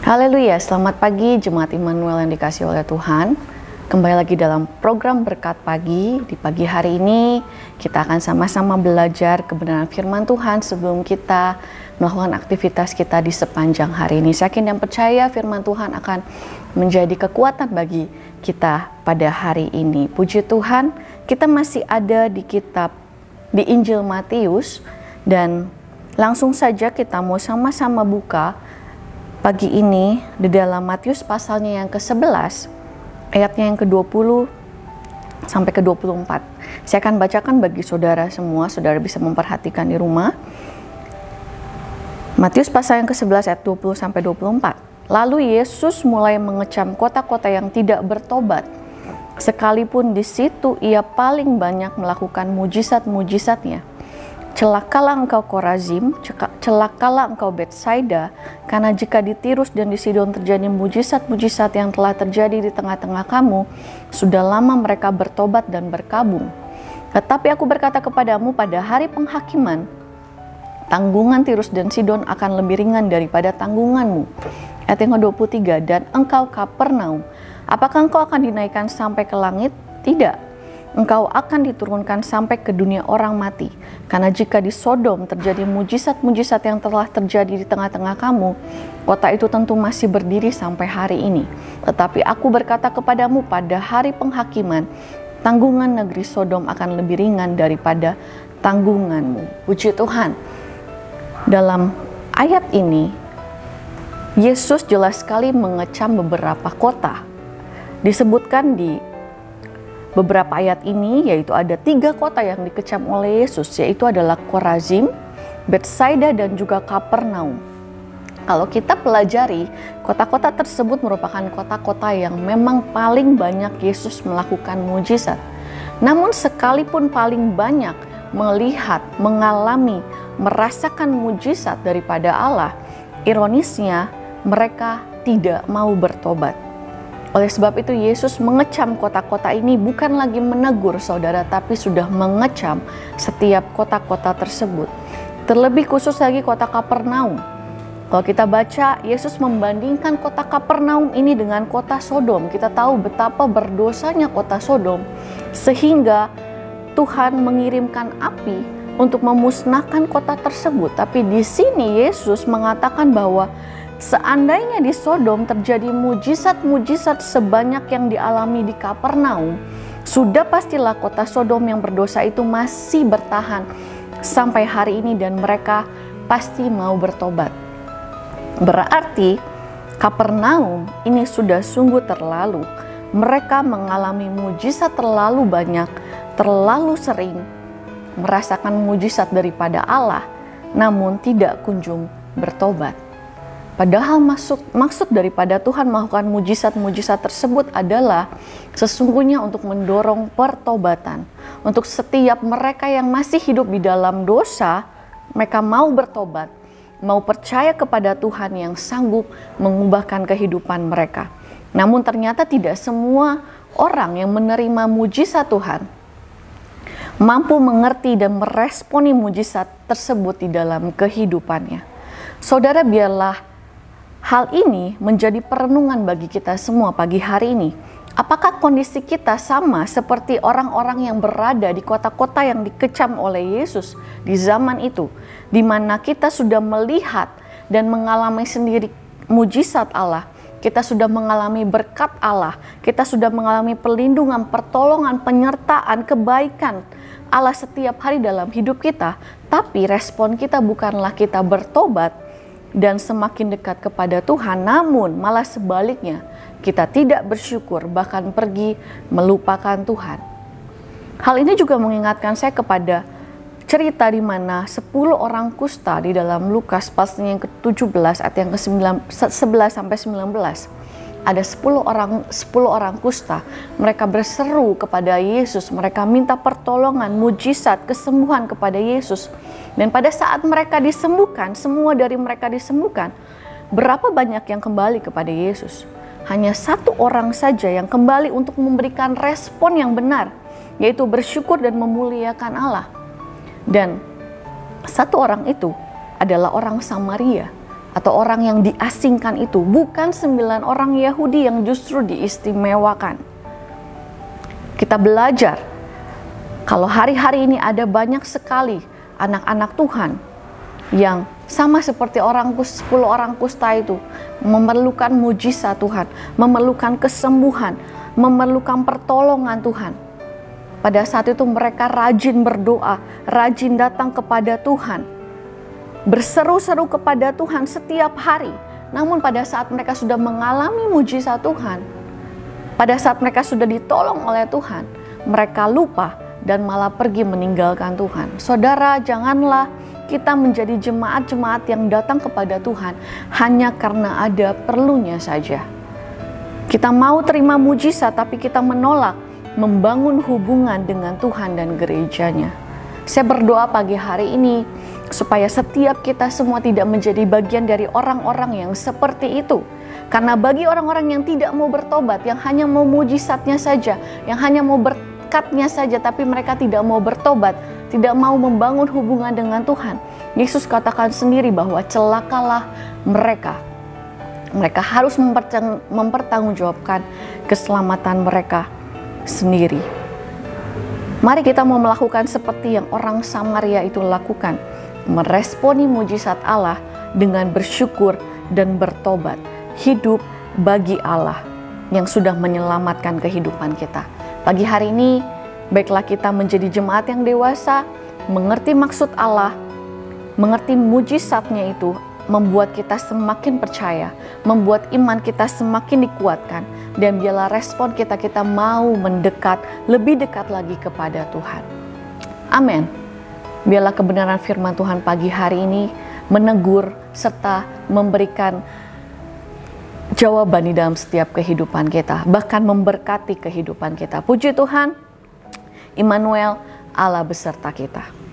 Haleluya, selamat pagi Jemaat Immanuel yang dikasihi oleh Tuhan. Kembali lagi dalam program Berkat Pagi. Di pagi hari ini kita akan sama-sama belajar kebenaran firman Tuhan sebelum kita melakukan aktivitas kita di sepanjang hari ini. Saya yakin dan percaya firman Tuhan akan menjadi kekuatan bagi kita pada hari ini. Puji Tuhan, kita masih ada di Injil Matius, dan langsung saja kita mau sama-sama buka pagi ini di dalam Matius pasalnya yang ke-11, ayatnya yang ke-20 sampai ke-24. Saya akan bacakan bagi saudara semua, saudara bisa memperhatikan di rumah. Matius pasal yang ke-11 ayat 20 sampai 24. Lalu Yesus mulai mengecam kota-kota yang tidak bertobat, sekalipun di situ ia paling banyak melakukan mujizat-mujizatnya. Celakalah engkau Korazim, celakalah engkau Betsaida, karena jika di Tirus dan di Sidon terjadi mujizat-mujizat yang telah terjadi di tengah-tengah kamu, sudah lama mereka bertobat dan berkabung. Tetapi aku berkata kepadamu, pada hari penghakiman, tanggungan Tirus dan Sidon akan lebih ringan daripada tanggunganmu. Ayat yang ke-23, dan engkau Kapernaum, apakah engkau akan dinaikkan sampai ke langit? Tidak. Engkau akan diturunkan sampai ke dunia orang mati. Karena jika di Sodom terjadi mujizat-mujizat yang telah terjadi di tengah-tengah kamu, kota itu tentu masih berdiri sampai hari ini. Tetapi aku berkata kepadamu, pada hari penghakiman, tanggungan negeri Sodom akan lebih ringan daripada tanggunganmu. Puji Tuhan. Dalam ayat ini, Yesus jelas sekali mengecam beberapa kota. Disebutkan di beberapa ayat ini, yaitu ada 3 kota yang dikecam oleh Yesus, yaitu adalah Korazim, Betsaida, dan juga Kapernaum. Kalau kita pelajari, kota-kota tersebut merupakan kota-kota yang memang paling banyak Yesus melakukan mujizat. Namun sekalipun paling banyak melihat, mengalami, merasakan mujizat daripada Allah, ironisnya mereka tidak mau bertobat. Oleh sebab itu Yesus mengecam kota-kota ini, bukan lagi menegur saudara, tapi sudah mengecam setiap kota-kota tersebut. Terlebih khusus lagi kota Kapernaum. Kalau kita baca, Yesus membandingkan kota Kapernaum ini dengan kota Sodom. Kita tahu betapa berdosanya kota Sodom, sehingga Tuhan mengirimkan api untuk memusnahkan kota tersebut. Tapi di sini Yesus mengatakan bahwa seandainya di Sodom terjadi mujizat-mujizat sebanyak yang dialami di Kapernaum, sudah pastilah kota Sodom yang berdosa itu masih bertahan sampai hari ini dan mereka pasti mau bertobat. Berarti Kapernaum ini sudah sungguh terlalu. Mereka mengalami mujizat terlalu banyak, terlalu sering, merasakan mujizat daripada Allah, namun tidak kunjung bertobat. Padahal maksud daripada Tuhan melakukan mujizat-mujizat tersebut adalah sesungguhnya untuk mendorong pertobatan. Untuk setiap mereka yang masih hidup di dalam dosa, mereka mau bertobat, mau percaya kepada Tuhan yang sanggup mengubahkan kehidupan mereka. Namun ternyata tidak semua orang yang menerima mujizat Tuhan mampu mengerti dan meresponi mujizat tersebut di dalam kehidupannya. Saudara, biarlah hal ini menjadi perenungan bagi kita semua pagi hari ini. Apakah kondisi kita sama seperti orang-orang yang berada di kota-kota yang dikecam oleh Yesus di zaman itu, di mana kita sudah melihat dan mengalami sendiri mujizat Allah, kita sudah mengalami berkat Allah, kita sudah mengalami perlindungan, pertolongan, penyertaan, kebaikan Allah setiap hari dalam hidup kita, tapi respon kita bukanlah kita bertobat dan semakin dekat kepada Tuhan, namun malah sebaliknya, kita tidak bersyukur, bahkan pergi melupakan Tuhan. Hal ini juga mengingatkan saya kepada cerita di mana 10 orang kusta di dalam Lukas pasal yang ke-17 ayat yang ke-11 sampai 19. Ada 10 orang kusta, mereka berseru kepada Yesus, mereka minta pertolongan, mujizat, kesembuhan kepada Yesus. Dan pada saat mereka disembuhkan, semua dari mereka disembuhkan, berapa banyak yang kembali kepada Yesus? Hanya 1 orang saja yang kembali untuk memberikan respon yang benar, yaitu bersyukur dan memuliakan Allah. Dan 1 orang itu adalah orang Samaria atau orang yang diasingkan itu bukan 9 orang Yahudi yang justru diistimewakan. Kita belajar kalau hari-hari ini ada banyak sekali anak-anak Tuhan yang sama seperti 10 orang kusta itu, memerlukan mujizat Tuhan, memerlukan kesembuhan, memerlukan pertolongan Tuhan. Pada saat itu mereka rajin berdoa, rajin datang kepada Tuhan, berseru-seru kepada Tuhan setiap hari. Namun pada saat mereka sudah mengalami mujizat Tuhan, pada saat mereka sudah ditolong oleh Tuhan, mereka lupa dan malah pergi meninggalkan Tuhan. Saudara, janganlah kita menjadi jemaat-jemaat yang datang kepada Tuhan hanya karena ada perlunya saja. Kita mau terima mujizat, tapi kita menolak membangun hubungan dengan Tuhan dan gerejanya. Saya berdoa pagi hari ini supaya setiap kita semua tidak menjadi bagian dari orang-orang yang seperti itu. Karena bagi orang-orang yang tidak mau bertobat, yang hanya mau mujizatnya saja, yang hanya mau berkatnya saja, tapi mereka tidak mau bertobat, tidak mau membangun hubungan dengan Tuhan, Yesus katakan sendiri bahwa celakalah mereka. Mereka harus mempertanggungjawabkan keselamatan mereka sendiri. Mari kita mau melakukan seperti yang orang Samaria itu lakukan, meresponi mujizat Allah dengan bersyukur dan bertobat, hidup bagi Allah yang sudah menyelamatkan kehidupan kita. Pagi hari ini, baiklah kita menjadi jemaat yang dewasa, mengerti maksud Allah, mengerti mujizatnya itu, membuat kita semakin percaya, membuat iman kita semakin dikuatkan, dan biarlah respon kita mau mendekat, lebih dekat lagi kepada Tuhan. Amin. Biarlah kebenaran firman Tuhan pagi hari ini menegur serta memberikan jawaban di dalam setiap kehidupan kita, bahkan memberkati kehidupan kita. Puji Tuhan, Immanuel, Allah beserta kita.